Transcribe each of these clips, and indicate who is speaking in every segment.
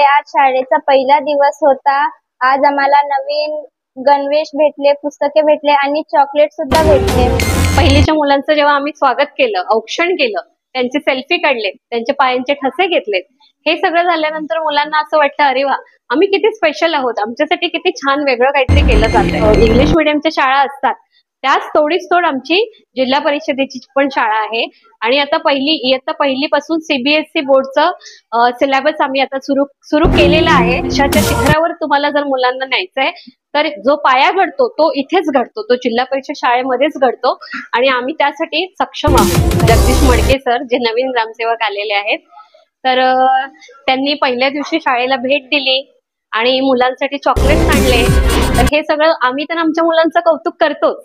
Speaker 1: आज शाळेचा पहिला दिवस होता। आज आम्हाला नवीन गणवेश भेटले, पुस्तके भेटले आणि चॉकलेट सुद्धा भेटले।
Speaker 2: पहिलीच्या मुलांचं जेव्हा आम्ही स्वागत केलं, औक्षण केलं, त्यांचे सेल्फी काढले, त्यांचे पायांचे ठसे घेतलेत, हे सगळं झाल्यानंतर मुलांना असं वाटतं अरे वा, आम्ही किती स्पेशल आहोत, आमच्यासाठी किती छान वेगळं काहीतरी केलं जातंय। इंग्लिश मीडियमच्या शाळा असतात त्याच तोडीस तोड आमची जिल्हा परिषदेची पण शाळा आहे आणि आता इयत्ता पहिलीपासून सीबीएसई बोर्डचं सिलेबस आम्ही आता सुरू केलेला आहे। यशाच्या शिखरावर तुम्हाला जर मुलांना न्यायचंय तर जो पाया घडतो तो इथेच घडतो, तो जिल्हा परिषद शाळेमध्येच घडतो आणि आम्ही त्यासाठी सक्षम आहोत। जगदीश मडके सर जे नवीन ग्रामसेवक आलेले आहेत, तर त्यांनी पहिल्या दिवशी शाळेला भेट दिली आणि मुलांसाठी चॉकलेट्स आणले। तर हे सगळं आम्ही तर आमच्या मुलांचं कौतुक करतोच,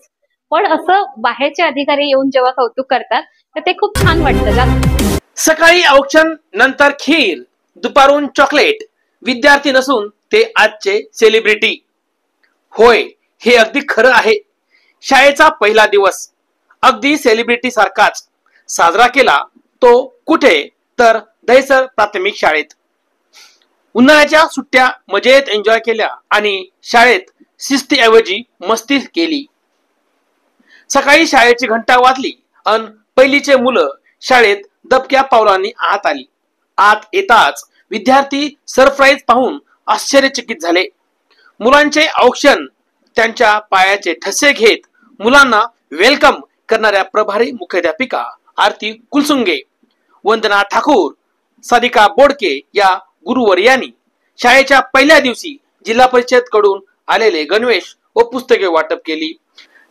Speaker 2: पण असं बाहेरचे अधिकारी येऊन जेव्हा कौतुक करतात तर ते खूप छान वाटतं।
Speaker 3: सकाळी औक्षण, नंतर खीर, दुपारून चॉकलेट, विद्यार्थी नसून ते आजचे सेलिब्रिटी। होय, हे अगदी खरं आहे। शाळेचा पहिला दिवस अगदी सेलिब्रिटी सारखाच साजरा केला तो कुठे तर दहिसर प्राथमिक शाळेत। उन्हाळ्याच्या सुट्ट्या मजेत एन्जॉय केल्या आणि शाळेत शिस्तीऐवजी मस्ती केली। सकाळी शाळेची घंटा वाजली अन पहिलीचे मुलं शाळेत दबक्या पावलांनी आत आली। आत येताच विद्यार्थी सरप्राईज पाहून आश्चर्यचकित झाले। मुलांचे औक्षण, त्यांच्या पायाचे ठसे घेत मुलांना वेलकम करणाऱ्या प्रभारी मुख्याध्यापिका आरती कुलसुंगे, वंदना ठाकूर, सारिका बोडके या गुरुवर्यांनी शाळेच्या पहिल्या दिवशी जिल्हा परिषद कडून आलेले गणवेश व पुस्तके वाटप केली।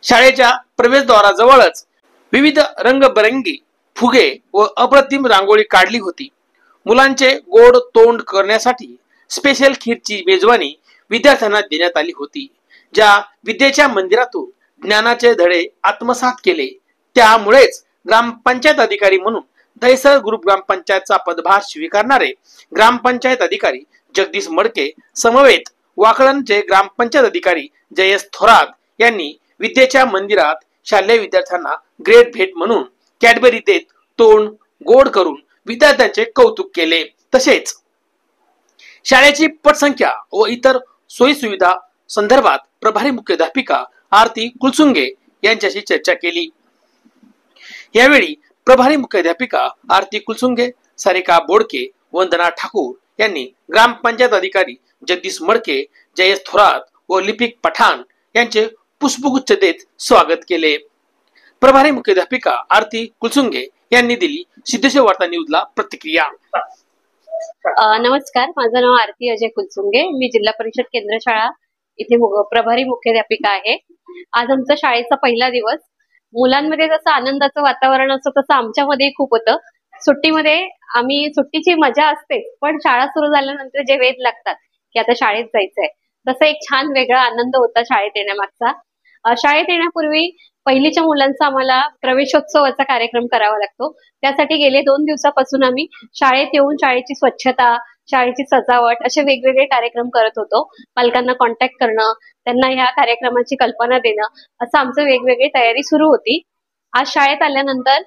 Speaker 3: शाळेच्या प्रवेशद्वाराजवळच विविध रंगबेरंगी फुगे व अप्रतिम रांगोळी काढली होती। मुलांचे गोड तोंड करण्यासाठी स्पेशल खीरची मेजवानी विद्यार्थ्यांना देण्यात आली होती। ज्या विद्येच्या मंदिरातून ज्ञानाचे धडे आत्मसात केले, त्यामुळेच ग्रामपंचायत अधिकारी म्हणून दहिसर ग्रुप ग्रामपंचायतचा पदभार स्वीकारणारे ग्रामपंचायत अधिकारी जगदीश मडके समवेत वाकळणचे ग्रामपंचायत अधिकारी जयेश थोरात यांनी विद्येच्या मंदिरात शालेय विद्यार्थ्यांना ग्रेट भेट म्हणून कॅडबरी देत तोंड गोड करून विद्यार्थ्यांचे कौतुक केले। तसेच शाळेची पटसंख्या व इतर सोयी सुविधा संदर्भात प्रभारी मुख्याध्यापिका आरती कुलसुंगे यांच्याशी चर्चा केली। यावेळी प्रभारी मुख्याध्यापिका आरती कुलसुंगे, सारिका बोडके, वंदना ठाकूर यांनी ग्रामपंचायत अधिकारी जगदीश मडके, जयेश थोरात व लिपिक पठाण यांचे पुष्पगुच्छ देत स्वागत केले। प्रभारी मुख्याध्यापिका आरती कुलसुंगे यांनी दिली सिद्धेश्वर वार्ता न्यूजला प्रतिक्रिया।
Speaker 2: नमस्कार, माझं नाव आरती अजय कुलसुंगे, मी जिल्हा परिषद केंद्र शाळा इथे प्रभारी मुख्याध्यापिका आहे। आज आमचा शाळेचा पहिला दिवस, मुलांमध्ये जसं आनंदाचं वातावरण असतं तसं आमच्यामध्ये खूप होतं। सुट्टीमध्ये सुट्टीची मजा असते, पण शाळा सुरू झाल्यानंतर जे वेध लागतात की आता शाळेत जायचंय, तसं एक छान वेगळा आनंद होता शाळेत येण्यामागचा। शाळेत येण्यापूर्वी पहिलीच्या मुलांचा आम्हाला प्रवेशोत्सवाचा कार्यक्रम करावा लागतो। त्यासाठी गेले 2 दिवसापासून आम्ही शाळेत येऊन शाळेची स्वच्छता, शाळेची सजावट असे वेगवेगळे कार्यक्रम करत होतो। पालकांना कॉन्टॅक्ट करणं, त्यांना ह्या कार्यक्रमाची कल्पना देणं, असं आमचं वेगवेगळी तयारी सुरू होती। आज शाळेत आल्यानंतर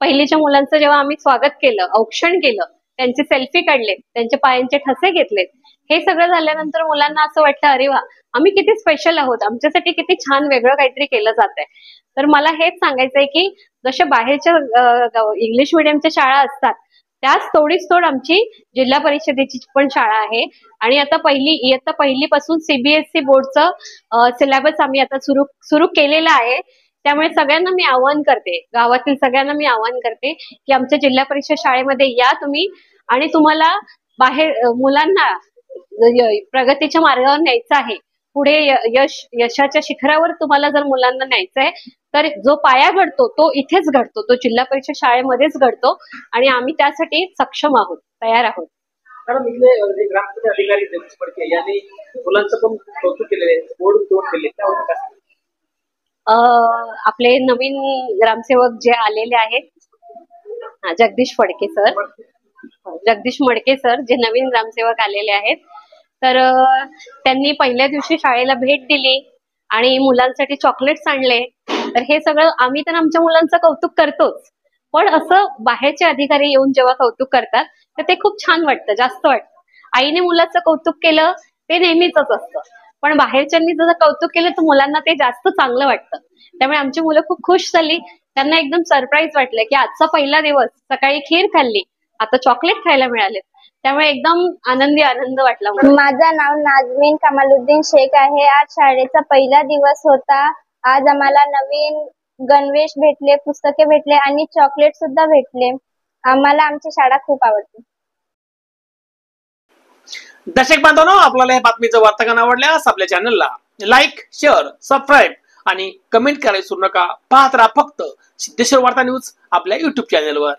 Speaker 2: पहिलीच्या मुलांचं जेव्हा आम्ही स्वागत केलं, औक्षण केलं, त्यांचे सेल्फी काढले, त्यांचे पायांचे ठसे घेतलेत, हे सगळं झाल्यानंतर मुलांना असं वाटतं अरे वा, आम्ही किती स्पेशल आहोत, आमच्यासाठी किती छान वेगळं काहीतरी केलं जातंय। तर मला हेच सांगायचंय की जशा बाहेरच्या इंग्लिश मीडियमच्या शाळा असतात त्याच तोडीस तोड आमची जिल्हा परिषदेची पण शाळा आहे आणि आता इयत्ता पहिलीपासून सीबीएसई बोर्डचं सिलेबस आम्ही आता सुरू केलेला आहे। त्यामुळे सगळ्यांना मी आवाहन करते, गावातील सगळ्यांना मी आवाहन करते की आमच्या जिल्हा परिषद शाळेमध्ये या तुम्ही आणि तुम्हाला मुलांना प्रगतीच्या मार्गावर न्यायचं आहे, पुढे यशाच्या शिखरावर तुम्हाला जर मुलांना न्यायचंय तर जो पाया घडतो तो इथेच घडतो, तो जिल्हा परिषद शाळेमध्येच घडतो आणि आम्ही त्यासाठी सक्षम आहोत, तयार आहोत।
Speaker 3: मॅडम, इथले ग्रामपंचायत अधिकारी जगदीश मडके यांनी मुलांचं पण कौतुक केलेले, गोड तोड केले, त्यावर
Speaker 2: आपले नवीन ग्रामसेवक जे आलेले आहेत जगदीश मडके सर जे नवीन ग्रामसेवक आलेले आहेत, तर त्यांनी पहिल्या दिवशी शाळेला भेट दिली आणि मुलांसाठी चॉकलेट्स आणले। तर हे सगळं आम्ही तर आमच्या मुलांचं कौतुक करतोच, पण असं बाहेरचे अधिकारी येऊन जेव्हा कौतुक करतात तर ते खूप छान वाटतं, जास्त वाटतं। आईने मुलाचं कौतुक केलं ते नेहमीच असतं, पण बाहेरच्यांनी जर कौतुक केलं तर मुलांना ते जास्त चांगलं वाटतं. त्यामुळे आमची मुलं खूप खुश झाली. त्यांना एकदम सरप्राईज वाटलं की आजचा पहिला दिवस, सकाळी खीर खाल्ली, आता चॉकलेट खायला मिळाले. त्यामुळे एकदम आनंद वाटला मला.
Speaker 1: माझं नाव नाजमीन कमालुद्दीन शेख आहे. आज शाळेचा पहिला दिवस होता. आज आम्हाला नवीन गणवेश भेटले, पुस्तके भेटले आणि चॉकलेट सुद्धा भेटले. आम्हाला आमची शाळा खूप आवडते.
Speaker 3: दर्शक बांधवांनो, आपल्याला या बातमीचं वार्तांकन आवडल्यास आपल्या चॅनलला लाईक, शेअर, सबस्क्राईब आणि कमेंट करायला विसरू नका. पाहत राहा फक्त सिद्धेश्वर वार्ता न्यूज आपल्या युट्यूब चॅनलवर.